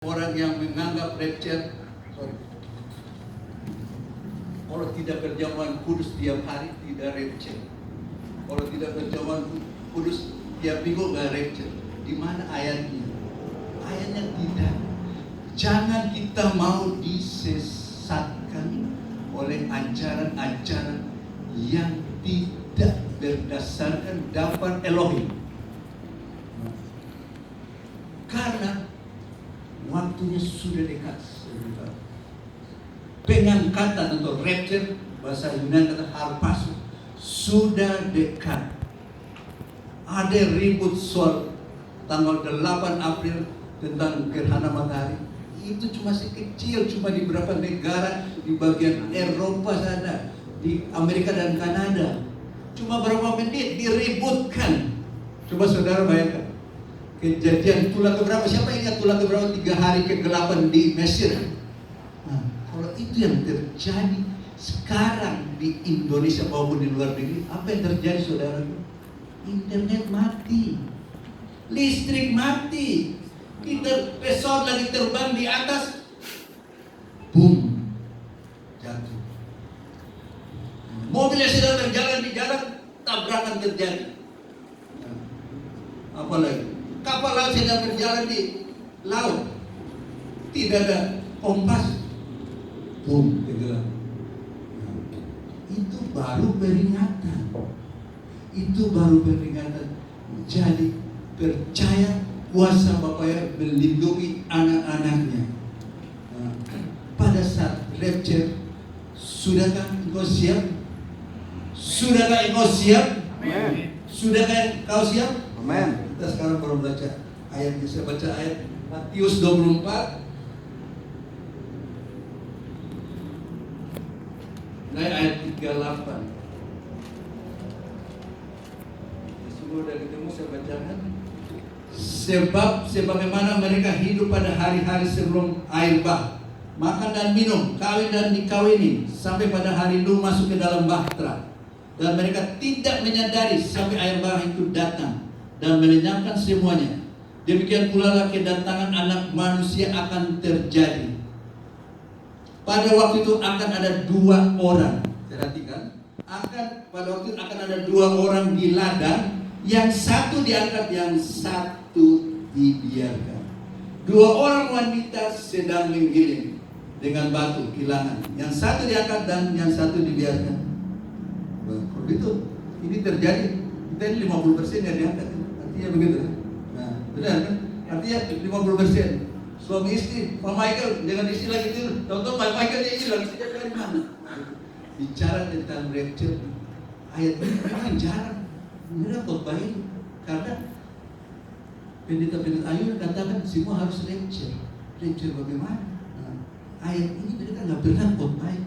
Orang yang menganggap rapture, kalau tidak berjamaah kudus tiap hari tidak rapture. Kalau tidak berjamaah kudus tiap minggu nggak rapture. Di mana ayatnya? Ayatnya tidak. Jangan kita mau disesatkan oleh ajaran-ajaran yang tidak berdasarkan daftar Elohim. Karena waktunya sudah dekat. Pengangkatan atau rapture, bahasa Yunani kata harpazo, sudah dekat. Ada ribut soal tanggal 8 April tentang gerhana matahari. Itu cuma sekecil, cuma di beberapa negara di bagian Eropa sana, di Amerika dan Kanada. Cuma berapa menit diributkan. Coba saudara bayangkan. Kejadian tulah keberapa? Siapa ingat tulah keberapa 3 hari kegelapan di Mesir? Nah, kalau itu yang terjadi sekarang di Indonesia maupun di luar negeri, apa yang terjadi saudara? Internet mati, listrik mati, kita pesawat lagi terbang di atas, boom, jatuh. Mobil yang sedang berjalan di jalan, tabrakan terjadi. Nah, apalagi? Kapal laut sedang berjalan di laut, tidak ada kompas, boom, tenggelam. Itu baru peringatan. Itu baru peringatan. Jadi percaya kuasa Bapa yang melindungi anak-anaknya. Nah, pada saat rapture, sudahkah engkau siap? Sudahkah engkau siap? Amen. Sudahkah engkau siap? Amen. Kita sekarang baru baca ayatnya. Saya baca ayat Matius 24. Naik ayat 38. Semua udah ketemu, saya bacakan. Sebab sebagaimana mereka hidup pada hari-hari sebelum air bah, makan dan minum, kawin dan dikawini, sampai pada hari Nuh masuk ke dalam bahtera. Dan mereka tidak menyadari sampai air bah itu datang dan melenyapkan semuanya. Demikian pula lah kedatangan anak manusia akan terjadi. Pada waktu itu akan ada 2 orang. Perhatikan, pada waktu itu akan ada 2 orang di ladang, yang satu diangkat, yang satu dibiarkan. 2 orang wanita sedang menggiling dengan batu kilangan, yang satu diangkat dan yang satu dibiarkan. Kalau itu, ini terjadi. Kita ini 50% yang diangkat. Artinya begitu. Nah, benar kan? Artinya 50%. Suami istri, Pak Michael jangan isi lagi itu. Tonton Pak Michael dia hilang. Sejak dari mana? Bicara tentang rapture, ayat ini memang jarang. Mereka khotbahin karena pendeta-pendeta Ayun katakan semua harus rapture. Rapture bagaimana? Nah, ayat ini mereka nggak pernah khotbahin.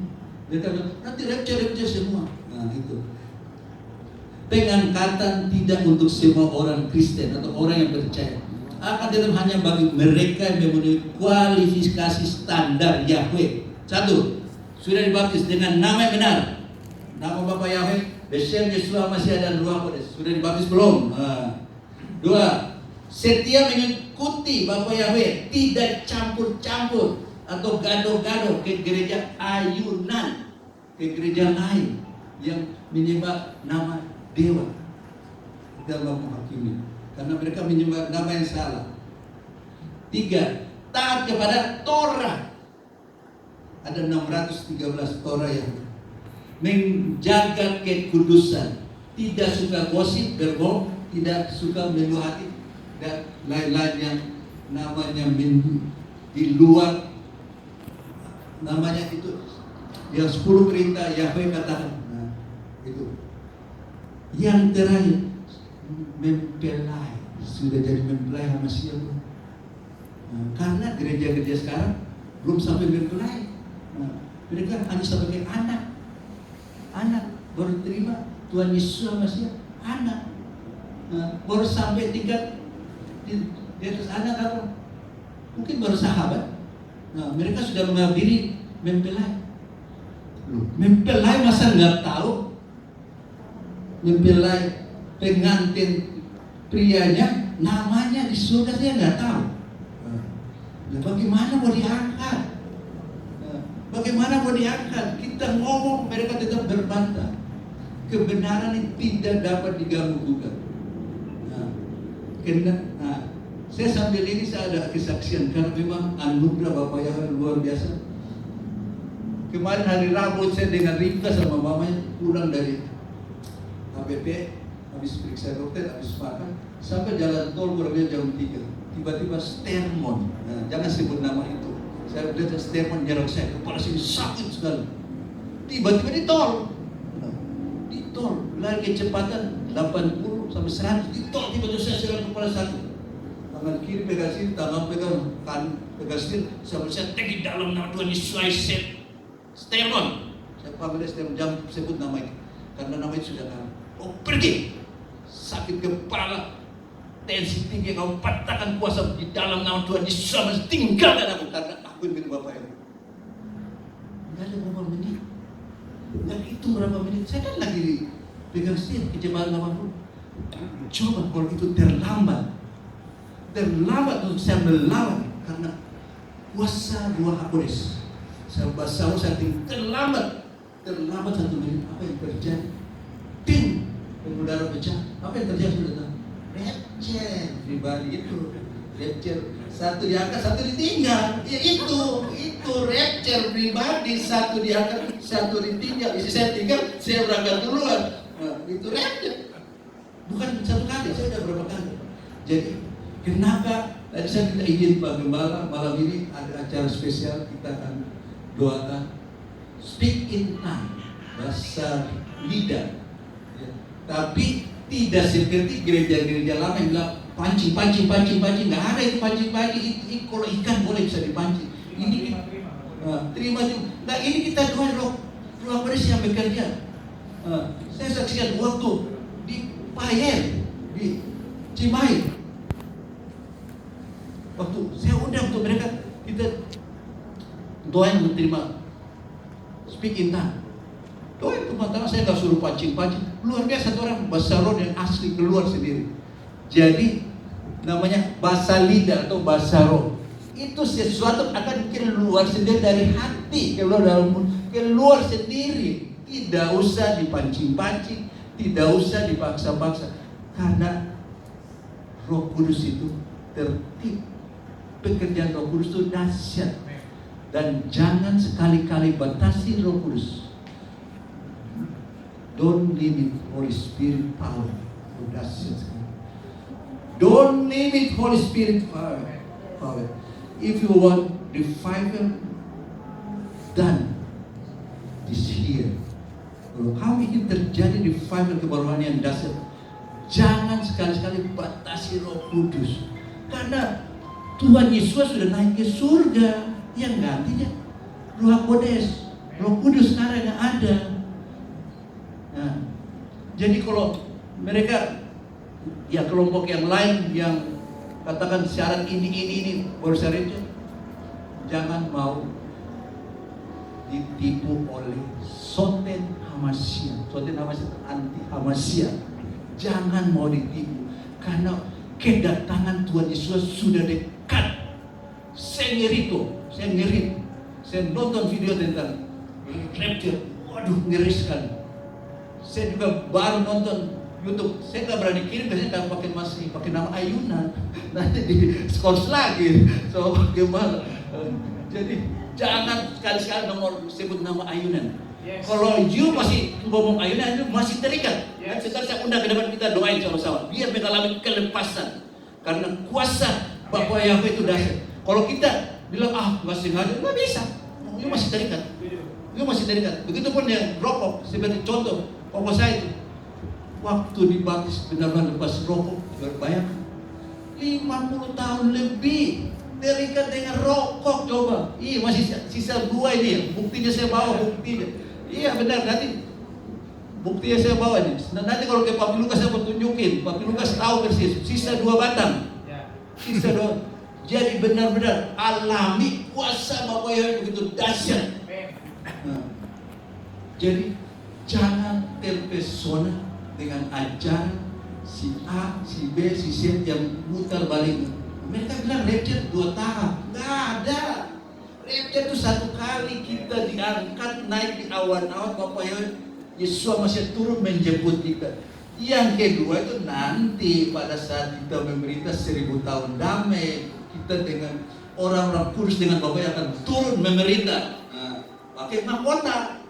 Mereka bilang nanti rapture semua. Nah itu. Pengangkatan tidak untuk semua orang Kristen atau orang yang percaya, akan tetap hanya bagi mereka yang memenuhi kualifikasi standar Yahweh. 1. Sudah dibaptis dengan nama yang benar, nama Bapa Yahweh, Besem Yeshua Masih dan Ruah Kudus. Sudah dibaptis belum? 2. Setia mengikuti Bapa Yahweh, tidak campur-campur atau gado-gado ke gereja ayunan, ke gereja lain yang menyembah nama dewa dalam menghakimi, karena mereka menyembah nama yang salah. 3. Taat kepada Torah. Ada 613 Torah yang menjaga kekudusan, tidak suka gosip, berbohong, tidak suka meluah hati, dan lain-lain yang namanya di luar, namanya itu yang 10 perintah Yahweh katakan. Nah, itu. Yang terakhir, mempelai. Sudah jadi mempelai sama siapa? Nah, karena gereja-gereja sekarang belum sampai mempelai. Nah, mereka hanya sebagai anak baru terima Tuhan Yesus sama siapa? Anak. Nah, baru sampai tingkat di atas anak apa? Mungkin baru sahabat. Nah, mereka sudah mengambil mempelai. Mempelai masa nggak tahu? Mempelai pengantin prianya namanya di surga saya nggak tahu. Nah, bagaimana mau diangkat? Nah, bagaimana mau diangkat? Kita ngomong, mereka tetap berbantah. Kebenaran ini tidak dapat diganggu gugat. Nah, saya sambil ini saya ada kesaksian karena memang anugerah Bapak Yahweh luar biasa. Kemarin hari Rabu saya dengan Rika sama mamanya pulang dari HBP, habis periksa dokter, habis makan, sampai jalan tol kurang lebih jam 3. Tiba-tiba Stermon, nah, jangan sebut nama itu. Saya lihat Stermon jarak saya, kepala sini sakit sekali. Tiba-tiba di tol, lari kecepatan 80 sampai 100 di tol, tiba-tiba saya serang kepala sakit. Tangan kiri pegang sini, tangan pegang kanan pegang sini, sampai saya tek di dalam nama Tuhan Yesus. Stermon, saya panggil Stermon, jangan sebut nama itu, karena nama itu sudah kalah. Oh pergi, sakit kepala, tensi tinggi, kau patahkan kuasa di dalam nama Tuhan Yesus, tinggalkan aku karena aku ini Bapak Ibu. Enggak ada berapa menit, enggak itu berapa menit, saya kan lagi pegang setir kecepatan 80. Coba kalau itu terlambat untuk saya melawan karena kuasa Ruach HaKodes. Saya bahasa saya terlambat 1 menit, apa yang terjadi? Ting, udara pecah. Apa yang terjadi sudah tahu? Rapture pribadi itu, rapture satu diangkat, satu ditinggal. Ya itu rapture pribadi, satu diangkat, satu ditinggal. Isi saya tinggal, saya berangkat duluan. Nah, itu rapture. Bukan satu kali, saya sudah berapa kali. Jadi kenapa? Tadi saya minta izin Pak Gembala, malam ini ada acara spesial, kita akan doakan speak in tongue, bahasa lidah. Ya. Tapi tidak seperti gereja-gereja lama yang bilang pancing, nggak ada itu pancing. Kalau ikan boleh bisa dipancing. Ini terima. Nah ini kita doa Roh Kudus yang bekerja. Saya saksikan waktu di Payen, di Cimahi. Waktu saya undang untuk mereka, kita doa yang menerima speak in tongue. Doa itu pertama saya nggak suruh pancing. Luar biasa orang bahasa roh yang asli keluar sendiri. Jadi namanya bahasa lidah atau bahasa roh. Itu sesuatu akan keluar sendiri dari hati, keluar sendiri. Tidak usah dipancing-pancing, tidak usah dipaksa-paksa. Karena Roh Kudus itu tertib. Pekerjaan Roh Kudus itu dahsyat. Dan jangan sekali-kali batasi Roh Kudus. Don't limit Holy Spirit power. Dahsyat sekali. Don't limit Holy Spirit power. If you want revival done this year, kalau ingin terjadi revival kebaruan dahsyat, jangan sekali-sekali batasi Roh Kudus. Karena Tuhan Yesus sudah naik ke surga, yang gantinya Ruach HaKodes, Roh Kudus sekarang yang ada. Nah, jadi kalau mereka ya kelompok yang lain yang katakan syarat ini baru syaratnya, jangan mau ditipu oleh Soten Hamasya. Soten Hamasya anti Hamasya. Jangan mau ditipu karena kedatangan Tuhan Yesus sudah dekat. Saya ngeri. Saya nonton video tentang rapture. Waduh, ngeri sekali. Saya juga baru nonton YouTube. Saya nggak berani kirim, biasanya pakai nama ayunan. Nanti di skors lagi. So gimana? Jadi jangan sekali-sekali sebut nama ayunan. Yes. Kalau you masih ngomong ayunan, itu masih terikat. Yes. Sekarang saya undang ke depan, kita doain sama-sama. Biar mengalami kelepasan. Karena kuasa Bapak Yahweh itu dahsyat. Kalau kita bilang nggak sengaja, nggak bisa. You masih terikat. Begitupun yang rokok, seperti contoh, pokok saya itu waktu dibaptis benar-benar lepas rokok, bayangkan 50 tahun lebih terikat dengan rokok. Coba, masih sisa 2 ini, buktinya saya bawa buktinya. Iya benar, nanti buktinya saya bawa ini. Nanti kalau ke Papi Lukas saya mau tunjukin, Papi Lukas tahu persis, sisa 2 batang, sisa 2. Jadi benar-benar alami kuasa Bapak yang begitu dahsyat. Nah, jadi jangan terpesona dengan ajaran si A, si B, si C yang mutar balik. Mereka bilang rapture 2 tahap. Nggak ada. Rapture itu 1 kali kita diangkat naik di awan-awan, Bapak Yesus masih turun menjemput kita. Yang kedua itu nanti pada saat kita memerintah 1000 tahun damai, kita dengan orang-orang kudus dengan Bapak yang akan turun memerintah. Pakai mahkota.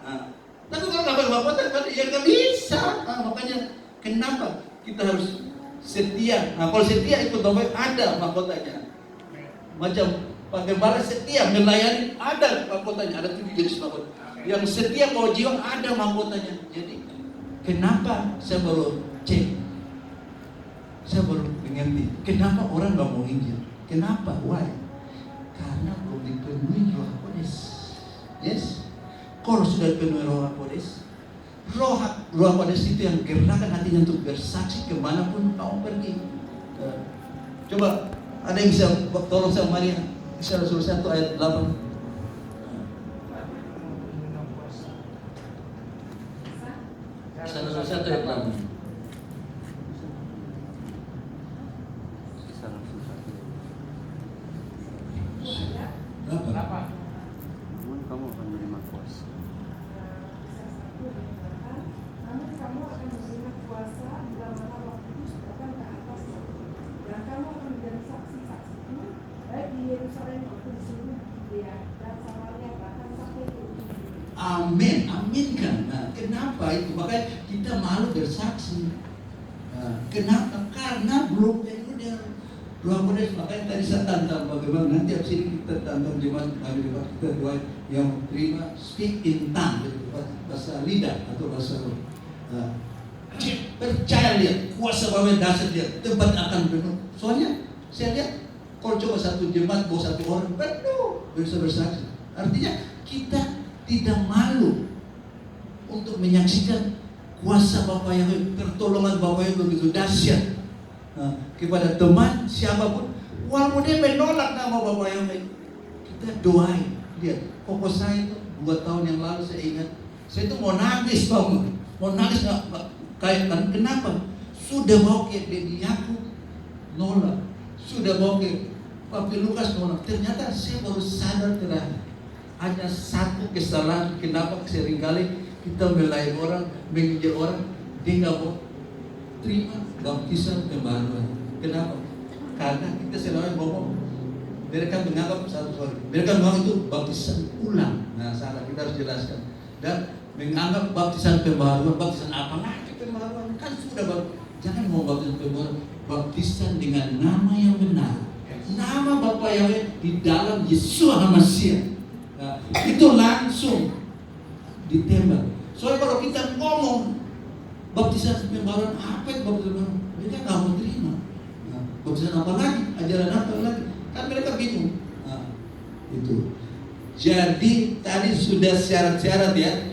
Tapi kalau nggak pakai mahkota, ya nggak bisa. Makanya kenapa kita harus setia? Kalau setia ikut Bapak ada mahkotanya. Macam Pagembala setia melayani ada mahkotanya, ada 7 jenis mahkota. Yang setia bawa jiwa ada mahkotanya. Jadi kenapa saya baru cek? Saya baru mengerti. Kenapa orang nggak mau Injil? Kenapa? Why? Karena belum dipenuhi Roh Kudus. Yes. Kalau sudah dipenuhi Roh Kudus, Roh Kudus itu yang gerakkan hatinya untuk bersaksi kemanapun kau pergi. Coba ada yang bisa tolong sama Maria? Kisah Rasul 1 ayat 8. Kisah Rasul 1 ayat 8. Kisah Rasul 1. Berapa? Namun kamu akan menerima kuasa. Namun kamu akan menerima kuasa bila mana Roh Kudus datang ke atasmu, dan kamu akan menjadi saksi-saksiku baik di Yerusalem maupun di seluruh Yudea dan Samaria bahkan sampai ke ujung bumi. Amin, amin kan. Nah, kenapa itu? Makanya kita malu bersaksi. Kenapa? Karena belum penuh Roh Kudus. Makanya tadi saya tantang bagaimana nanti habis ini kita tantang jemaat kita doa yang terima speak in tongue, bahasa lidah atau bahasa roh. Percaya lihat kuasa Bapak dasar lihat tempat akan penuh. Soalnya saya lihat kalau coba satu jemaat bawa 1 orang penuh bisa bersaksi. Artinya kita tidak malu untuk menyaksikan kuasa Bapa yang pertolongan Bapa yang begitu dahsyat kepada teman siapapun, walaupun dia menolak nama Bapa yang kita doain. Lihat, pokok saya itu 2 tahun yang lalu saya ingat, saya itu mau nangis nggak kayak kan kenapa? Sudah bawa ke Dedi Yakub nolak, sudah bawa ke Papi Lukas nolak. Ternyata saya baru sadar terakhir hanya satu kesalahan. Kenapa seringkali kita melayani orang, menginjil orang, dia nggak mau terima baptisan pembaharuan. Kenapa? Karena kita selalu ngomong, mereka menganggap mereka menganggap itu baptisan ulang. Nah salah, kita harus jelaskan. Dan menganggap baptisan pembaharuan, baptisan apa lagi pembaharuan? Kan sudah jangan mau baptisan pembaharuan, baptisan dengan nama yang benar. Nama Bapa Yahweh di dalam Yesus Hamasiah. Nah, itu langsung ditembak. Soalnya kalau kita ngomong baptisan pembaharuan, apa itu baptisan pembaharuan? Mereka nggak mau terima. Nah, baptisan apa lagi? Ajaran apa lagi? Kan mereka bingung. Nah, itu. Jadi tadi sudah syarat-syarat ya.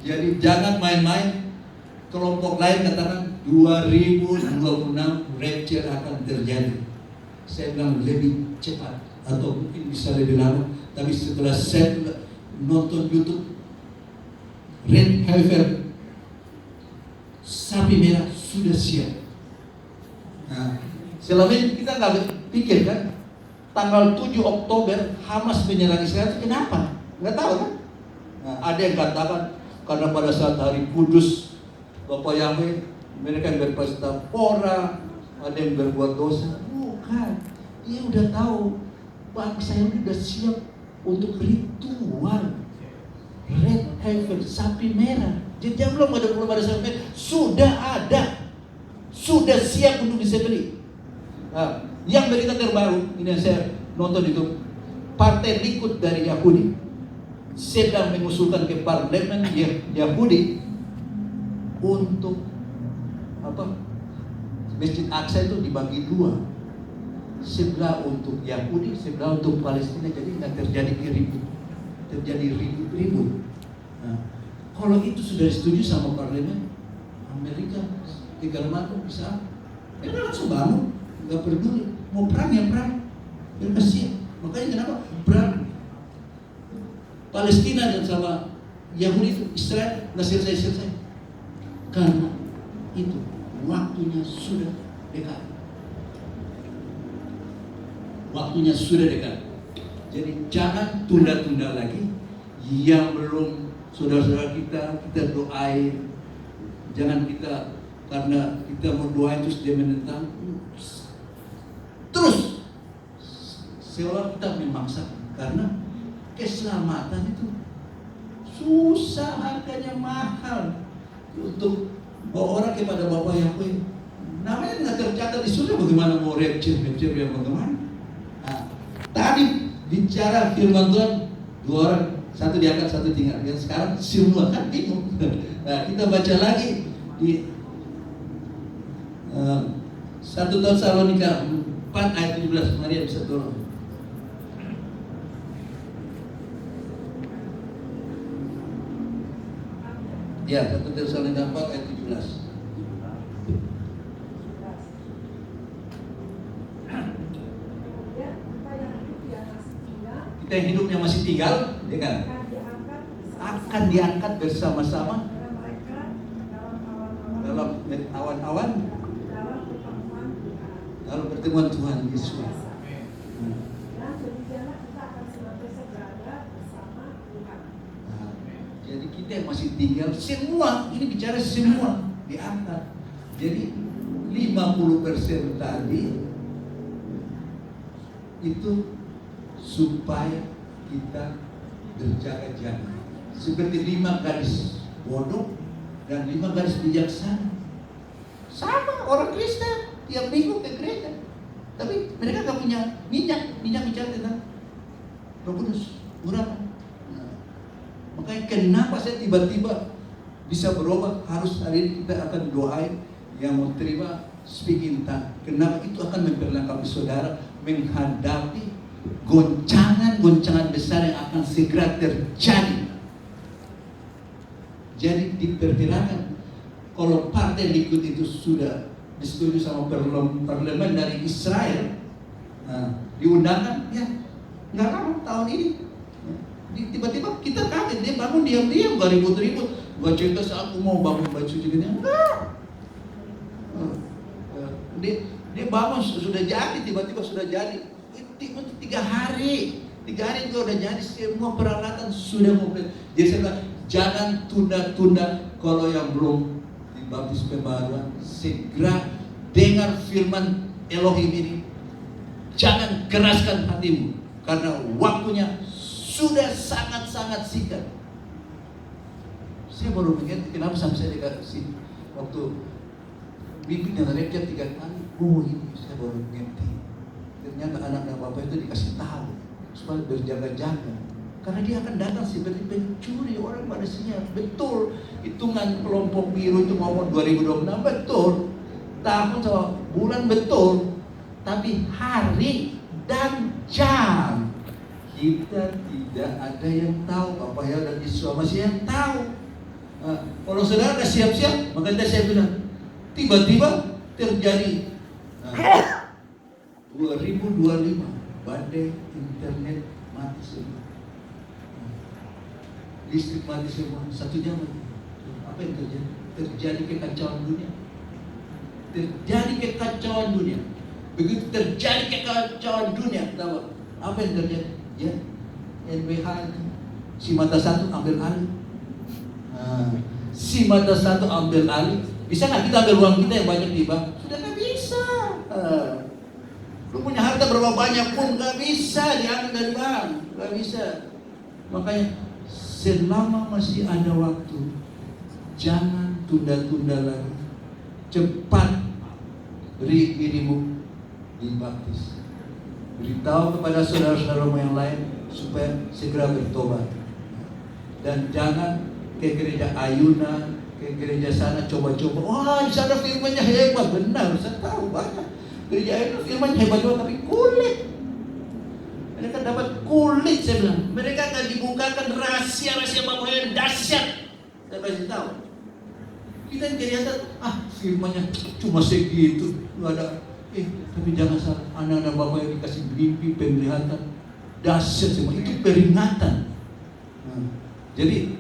Jadi jangan main-main. Kelompok lain katakan 2026 rapture akan terjadi. Saya bilang lebih cepat atau mungkin bisa lebih lama. Tapi setelah saya nonton YouTube Red Heifer sapi merah sudah siap. Nah, selama ini kita nggak pikir kan, tanggal 7 Oktober Hamas menyerang Israel itu kenapa? Nggak tahu kan? Nah, ada yang katakan karena pada saat hari Kudus Bapak Yahweh mereka yang berpesta pora, ada yang berbuat dosa. Bukan, dia udah tahu bangsa ini udah siap untuk ritual Red Heifer sapi merah. Jadi belum ada sapi merah, sudah siap untuk disembelih. Nah, yang berita terbaru ini yang saya nonton itu, Partai Likud dari Yahudi sedang mengusulkan ke parlemen Yahudi untuk Masjid Aqsa itu dibagi 2. Sebelah untuk Yahudi, sebelah untuk Palestina. Jadi nggak terjadi ribut. Nah, kalau itu sudah disetujui sama parlemen Amerika, segala macam bisa, mereka langsung bangun, nggak peduli mau perang ya perang, mereka siap. Makanya kenapa perang Palestina dan sama Yahudi itu Israel nggak selesai, karena itu waktunya sudah dekat. waktunya sudah dekat. Jadi jangan tunda-tunda lagi. Yang belum saudara-saudara kita doain. Jangan kita karena kita mau doain terus dia menentang. Terus seolah kita memaksa karena keselamatan itu susah, harganya mahal untuk bawa orang kepada Bapa yang baik. Namanya tidak tercatat di surga, bagaimana mau rapture yang bagaimana? Nah, tadi bicara firman Tuhan, 2 orang, satu diangkat, satu tinggal. Yang sekarang semua kan bingung. Nah, kita baca lagi di 1 Tesalonika 4 ayat 17. Maria bisa tolong. Ya, 1 Tesalonika 4 ayat 17. Kita yang hidupnya masih tinggal, ya kan? Akan diangkat bersama-sama dalam awan-awan, dalam pertemuan Tuhan Yesus. Jadi kita yang masih tinggal, semua, ini bicara semua diangkat. Jadi 50% tadi itu supaya kita berjaga-jaga. Seperti 5 gadis bodoh dan 5 gadis bijaksana. Sama orang Kristen tiap minggu ke gereja, tapi mereka gak punya minyak bicara tentang Roh Kudus, urapan. Makanya kenapa saya tiba-tiba bisa berubah? Harus hari ini kita akan doain yang mau terima speaking tongue. Kenapa? Itu akan memperlengkapi saudara menghadapi goncangan-goncangan besar yang akan segera terjadi. Jadi diperkirakan kalau partai Likud itu sudah disetujui sama parlemen dari Israel, diundangkan, ya nggak lama tahun ini. Tiba-tiba kita kaget, dia bangun diam-diam, gak ribut-ribut. Gak cerita saat aku mau bangun baju juga, enggak. Dia bangun sudah jadi, tiba-tiba sudah jadi. Untuk 3 hari juga udah jadi, semua peralatan sudah komplit. Jadi saya bilang, jangan tunda-tunda. Kalau yang belum dibaptis pembaruan, segera dengar firman Elohim ini. Jangan keraskan hatimu, karena waktunya sudah sangat-sangat singkat. Saya baru mengerti kenapa sampai saya dikasih waktu bimbing dan lecture 3 kali. Oh ini saya baru mengerti. Ternyata anak-anak Bapak itu dikasih tahu supaya berjaga-jaga. Karena dia akan datang seperti pencuri, orang pada siap. Betul, hitungan kelompok biru itu ngomong 2026, betul. Tahun sama bulan betul. Tapi hari dan jam kita tidak ada yang tahu. Apa ya, dan Yesus masih yang tahu. Kalau saudara sudah siap-siap, makanya saya bilang tiba-tiba terjadi 2025 badai internet mati semua, listrik mati semua 1 jam. Apa yang terjadi? Terjadi kekacauan dunia. Begitu terjadi kekacauan dunia, tahu apa yang terjadi? Ya, NBH si mata satu ambil alih. Si mata satu ambil alih. Bisa nggak kita ambil uang kita yang banyak di bank? Sudah nggak bisa. Lu punya harta berapa banyak pun nggak bisa diambil dari bank, nggak bisa. Makanya selama masih ada waktu, jangan tunda-tunda lagi. Cepat beri dirimu dibaptis. Beritahu kepada saudara-saudaramu yang lain supaya segera bertobat. Dan jangan ke gereja Ayuna, ke gereja sana coba-coba. Wah, di sana firmannya hebat, benar. Saya tahu banyak gereja Ayuna firmannya hebat juga, tapi kulit. Mereka dapat kulit, saya bilang. Mereka akan dibukakan rahasia-rahasia Bapak yang dahsyat. Saya kasih tahu. Kita yang kelihatan, firmannya cuma segitu, nggak ada. Tapi jangan salah, anak-anak Bapak yang dikasih mimpi, penglihatan, dahsyat semua, itu peringatan. Jadi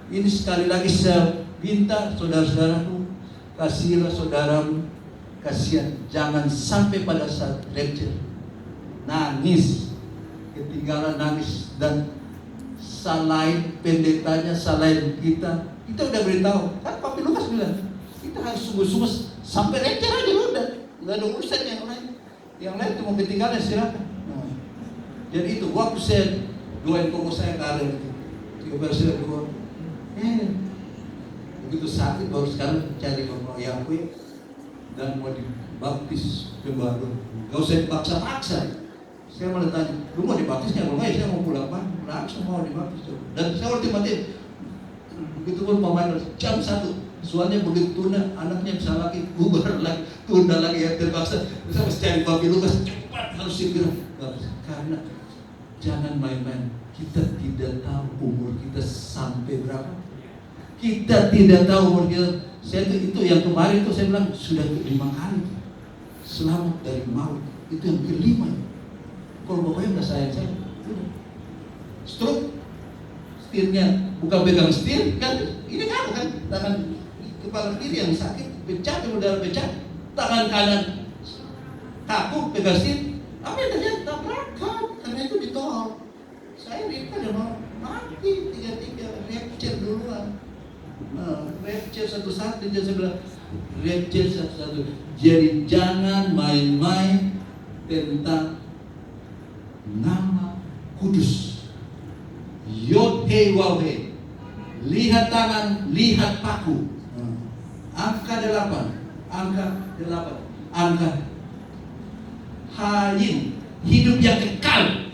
ini sekali lagi saya minta saudara-saudaraku, kasihilah saudaramu, kasihan, jangan sampai pada saat lecture nangis, ketinggalan nangis, dan selain pendetanya, selain kita udah beritahu. Kan Papi Lukas bilang, kita harus sungguh-sungguh sampai receh aja udah, nggak ada urusan yang lain. Yang lain cuma ketinggalan silakan. Nah, jadi itu waktu saya doain koko saya karir itu, 13 dua, begitu sakit baru sekarang cari mama ayahku dan mau dibaptis baru. Gak usah dipaksa-paksa. Saya malah tanya, lu mau dibaptisnya? Kalau nggak, saya mau pulang pak. Langsung mau dibaptis. Dan saya ultimatif, begitu pun pemain jam 1. Soalnya begitu tunda, anaknya bisa lagi bubar lagi, tunda lagi yang terpaksa. Saya mesti cari Papi Lukas cepat harus segera. Karena jangan main-main. Kita tidak tahu umur kita sampai berapa. Kita tidak tahu umur kita. Saya itu yang kemarin itu saya bilang sudah 5 kali selamat dari maut. Itu yang kelima. Kalau bapaknya nggak sayang saya, udah. Stroke, setirnya bukan pegang setir kan? Ini kan tangan kepala kiri yang sakit, pecah, kemudian pecah, tangan kanan kaku pegang setir. Apa yang terjadi? Tabrakan, karena itu ditolak. Saya daripada mau mati 3-3 rapture duluan. Nah, rapture satu-satu dia bilang rapture satu-satu. Jadi jangan main-main tentang nama kudus. Yod Hei Waw Hei. Lihat tangan, lihat paku. Angka 8, angka Hayin, hidup yang kekal.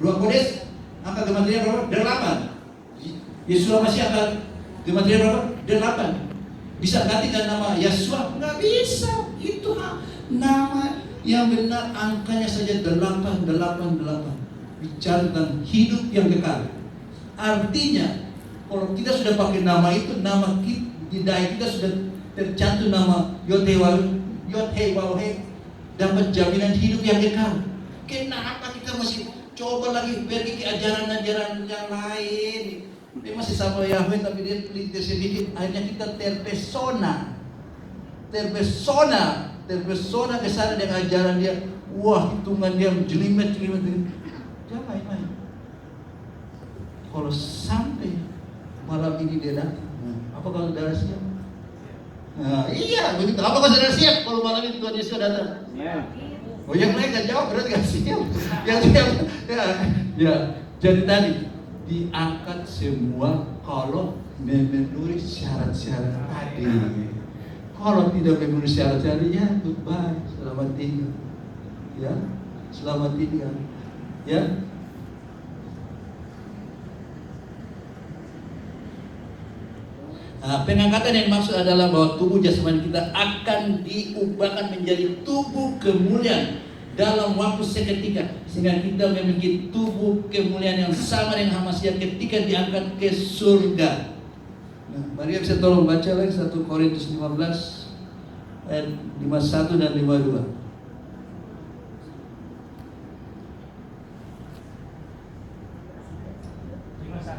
Ruang Kodes, angka kematian berapa? 8. Yesus masih angka kematian berapa? 8. Bisa gantikan nama Yesua? Nggak bisa. Itu nama yang benar, angkanya saja 888. Bicara tentang hidup yang kekal. Artinya, kalau kita sudah pakai nama itu, nama kita, di dai kita sudah tercantum nama Yod Hei Waw Hei, dapat jaminan hidup yang kekal. Kenapa kita masih coba lagi pergi ke ajaran-ajaran yang lain? Dia masih sama Yahweh tapi dia pelintir sedikit. Akhirnya kita terpesona ke sana dengan ajaran dia. Wah, hitungan dia jelimet. Jangan main-main. Kalau sampai malam ini dia datang, apa kalau saudara siap? Nah, iya, begitu. Apa kalau saudara siap kalau malam ini Tuhan Yesus datang? Ya. Oh, yang lain kan jawab, berarti gak siap. Yang siap, ya. Jadi tadi diangkat semua kalau memenuhi syarat-syarat tadi. Kalau tidak memenuhi syarat-syarat, ya goodbye, selamat tinggal. Ya, selamat tinggal. Ya. Nah, pengangkatan yang dimaksud adalah bahwa tubuh jasmani kita akan diubahkan menjadi tubuh kemuliaan dalam waktu seketika, sehingga kita memiliki tubuh kemuliaan yang sama dengan Hamasiah ketika diangkat ke surga. Nah, mari bisa tolong baca lagi 1 Korintus 15 ayat 51 dan 52.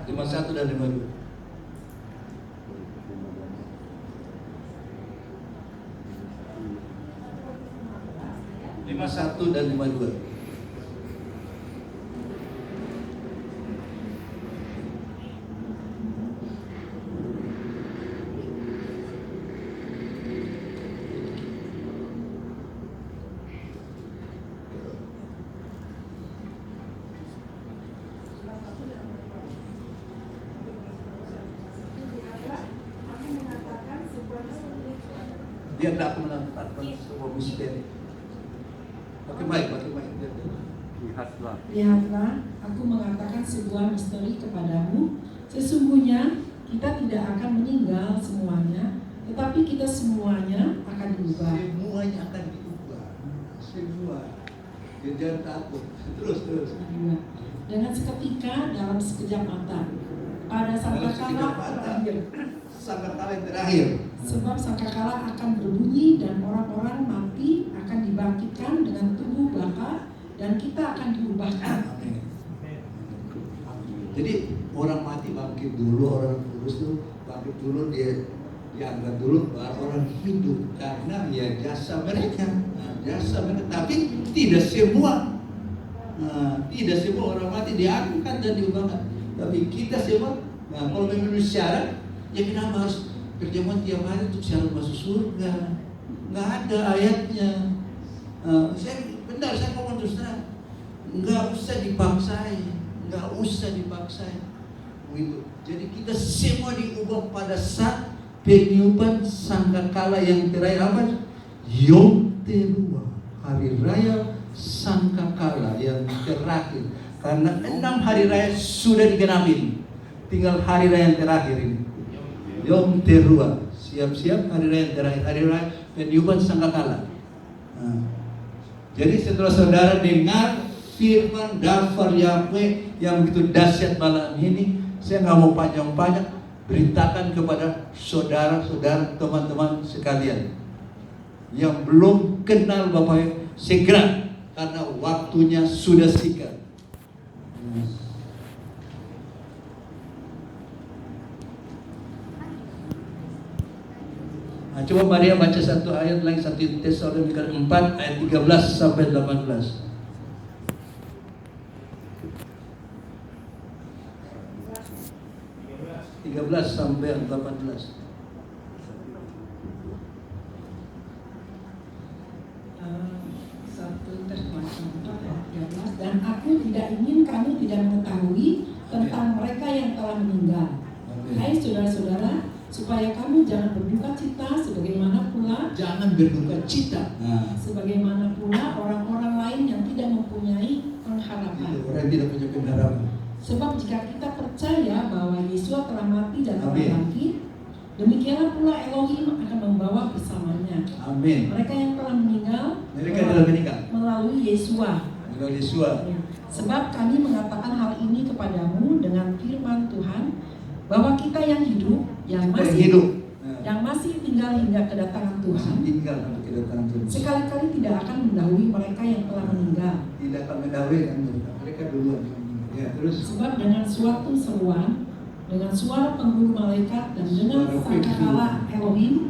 51 dan 52. 51 dan 52. Dia tidak menempatkan sebuah misteri. Pakai mic. Lihatlah, aku mengatakan sebuah misteri kepadamu. Sesungguhnya kita tidak akan meninggal semuanya, tetapi kita semuanya akan diubah. Semuanya akan diubah. Semua. Jangan takut. Terus. Dengan seketika, dalam sekejap mata, pada sangkakala terakhir. Sangkakala yang terakhir. Sebab sangkakala akan berbunyi dan orang-orang mati akan dibangkitkan dengan tubuh bakal dan kita akan diubahkan. Amin. Jadi orang mati bangkit dulu, orang kudus itu bangkit dulu, dia dianggap dulu orang hidup karena ya jasa mereka, tapi tidak semua. Tidak semua orang mati diangkat dan diubahkan. Tapi kita semua, kalau memenuhi syarat, ya kenapa harus perjamuan tiap hari untuk syarat masuk surga? Nggak ada ayatnya. Saya ngomong terus terang, nggak usah dipaksain, begitu. Jadi kita semua diubah pada saat peniupan sangkakala yang terakhir apa? Yom Teruah, hari raya sangkakala yang terakhir. Karena 6 hari raya sudah digenapi, tinggal hari raya yang terakhir ini, Yom Teruah. Siap-siap hari raya yang terakhir, hari raya peniupan sangkakala. Jadi setelah saudara dengar firman daftar Yahweh yang begitu dahsyat malam ini, saya nggak mau panjang-panjang, beritakan kepada saudara-saudara, teman-teman sekalian yang belum kenal Bapak, segera, karena waktunya sudah singkat. Nah, coba Maria baca satu ayat lagi, 1 Tesalonika 4 ayat 13 sampai 18. Sampai 18. Dan aku tidak ingin kamu tidak mengetahui tentang mereka yang telah meninggal. Hai saudara-saudara, supaya kamu jangan berduka cita sebagaimana pula sebagaimana pula orang-orang lain yang tidak mempunyai pengharapan. Orang tidak punya pengharapan. Sebab jika kita percaya bahwa Yesus telah mati dan telah bangkit, demikianlah pula Elohim akan membawa bersamanya. Amin. Mereka yang telah meninggal melalui Yesus. Ya. Sebab kami mengatakan hal ini kepadamu dengan firman Tuhan, bahwa kita yang hidup, yang masih tinggal hingga kedatangan Tuhan, sekali-kali tidak akan mendahului mereka yang telah meninggal. Tidak akan mendahului mereka duluan. Ya, terus. Sebab dengan suatu seruan, dengan suara penghulu malaikat dan dengan sangkakala Elohim,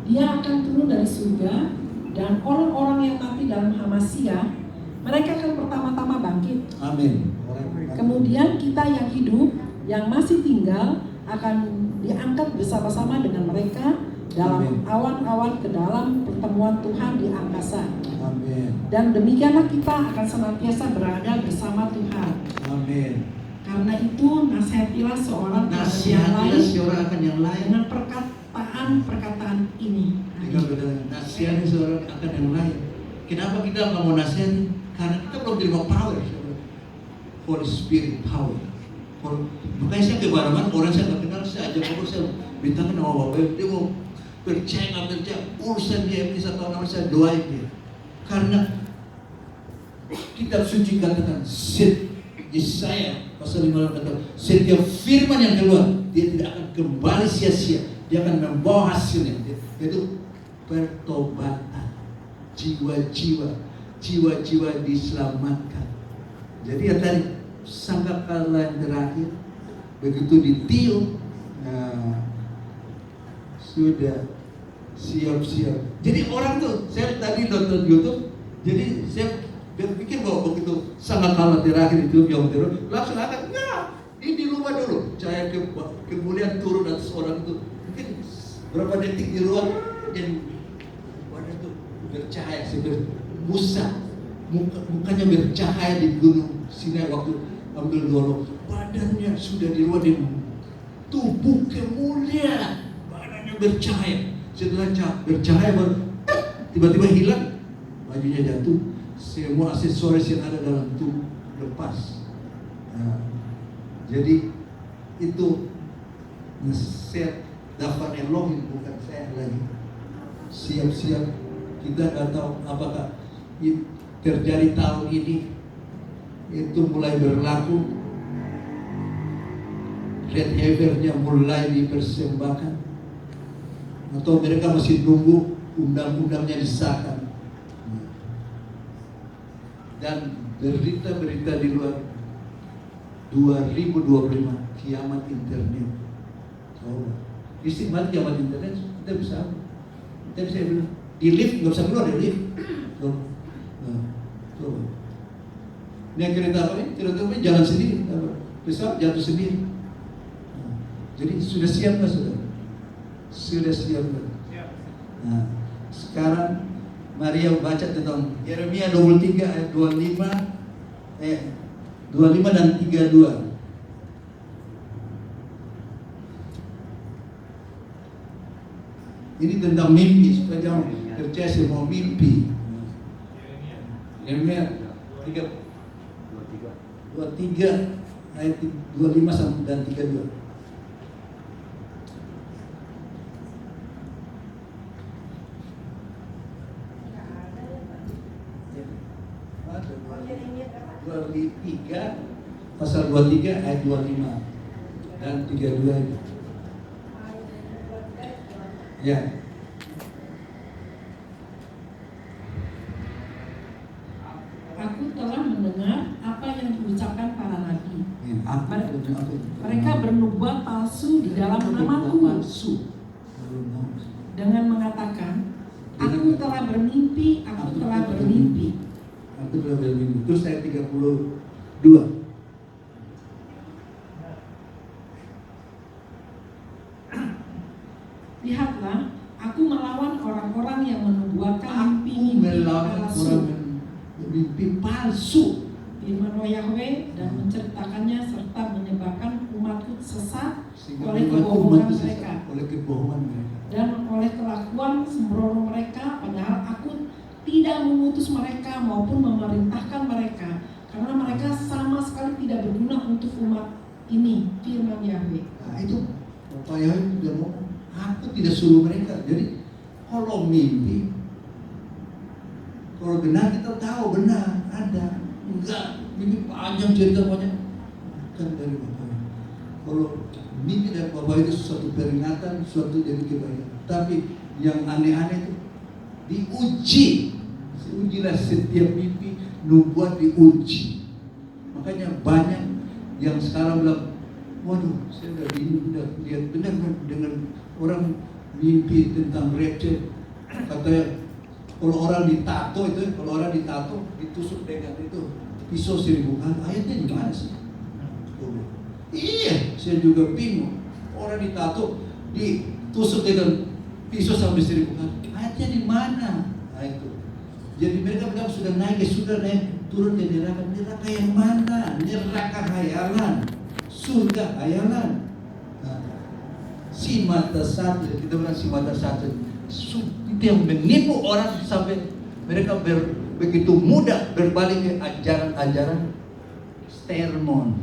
dia akan turun dari surga, dan orang-orang yang mati dalam Hamasya, mereka akan pertama-tama bangkit. Amin. Kemudian kita yang hidup, yang masih tinggal, akan diangkat bersama-sama dengan mereka dalam awan-awan ke dalam pertemuan Tuhan di angkasa. Amin. Dan demikianlah kita akan senantiasa berada bersama Tuhan. Amin. Karena itu nasihatilah seorang akan yang lain dengan perkataan ini. Nasihati seorang akan yang lain. Kenapa kita nggak mau nasihati? Karena kita belum terima power, Holy Spirit power. Makanya saya ke mana-mana, orang saya nggak kenal, saya ajak ngobrol, saya beritakan nama Bapak, dia mau percaya nggak percaya, urusan dia ini 1 tahun saya doain dia. Karena kitab suci katakan, Yesaya pasal 5 kata, setiap firman yang keluar, dia tidak akan kembali sia-sia, dia akan membawa hasilnya, yaitu pertobatan, jiwa-jiwa diselamatkan. Jadi ya tadi sangkakala yang terakhir begitu ditiup, sudah siap-siap. Jadi orang tuh, saya tadi nonton YouTube, jadi saya berpikir bahwa begitu sangkakala terakhir itu yang terus langsung akan ini di rumah dulu, cahaya kemuliaan turun atas orang itu, mungkin berapa detik di luar dan wadah itu bercahaya seperti Musa, mukanya bercahaya di gunung Sinai waktu ambil dulu, badannya sudah di luar dan tubuh kemuliaan, badannya bercahaya. Setelah bercahaya baru tiba-tiba hilang, bajunya jatuh, semua aksesoris yang ada dalam tubuh lepas. Jadi itu nasihat daftar Elohim, bukan saya lagi. Siap-siap, kita nggak tahu apakah terjadi tahun ini itu mulai berlaku, red heifernya mulai dipersembahkan, atau mereka masih nunggu undang-undangnya disahkan. Dan berita-berita di luar 2025 kiamat internet. Coba Listrik mati zaman internet, kita bisa bilang di lift nggak usah keluar dari lift. Coba. Ini kereta apa nih? Kereta apa? Jalan sendiri. Pesawat jatuh sendiri. Jadi sudah siap nggak saudara? Sudah siap nggak? Nah, sekarang Maria baca tentang Yeremia 23 ayat 25 dan 32. Ini tentang mimpi, supaya jangan percaya semua mimpi. Yeremia 23 ayat 25 dan 32. Nggak ada ya Pak. 23 pasal 23 ayat 25 dan 32 itu. Ya. Aku telah mendengar apa yang diucapkan para nabi. Aku Mereka bernubuat palsu di dalam namaku dengan mengatakan, aku telah bermimpi, aku telah bermimpi. Aku telah bermimpi. Terus ayat 32. Lihatlah, aku melawan orang-orang yang menubuatkan mimpi-mimpi palsu. Firman Yahweh dan menceritakannya serta menyebabkan umatku sesat oleh kebohongan mereka dan oleh kelakuan sembrono mereka, padahal aku tidak mengutus mereka maupun memerintahkan mereka, karena mereka sama sekali tidak berguna untuk umat ini. Firman Yahweh. Nah itu Bapak Yahweh sudah ngomong, aku tidak suruh mereka. Jadi kalau mimpi, kalau benar kita tahu benar ada. Enggak, mimpi panjang cerita banyak. Kan dari Bapak. Kalau mimpi dari Bapak itu suatu peringatan, suatu jadi kebaikan. Tapi yang aneh-aneh itu diuji. Ujilah setiap mimpi, nubuat diuji. Makanya banyak yang sekarang bilang, waduh, saya udah lihat benar dengan orang mimpi tentang rapture. Katanya kalau orang ditato itu, ditusuk dengan itu pisau 1000 kali. Ayatnya di mana sih? Iya, saya juga bingung. Orang ditato ditusuk dengan pisau sampai 1000 kali. Ayatnya di mana? Nah itu. Jadi mereka bilang sudah naik turun ke neraka. Neraka yang mana? Neraka hayalan, surga hayalan. Nah, si mata satu, kita bilang si mata satu. Itu yang menipu orang sampai mereka begitu mudah berbalik ke ajaran stermon.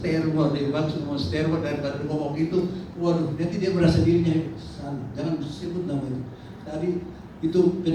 Dia maksud mau stermon daripada ngomong itu, waduh, nanti dia merasa dirinya salah. Jangan sebut nama itu. Tadi itu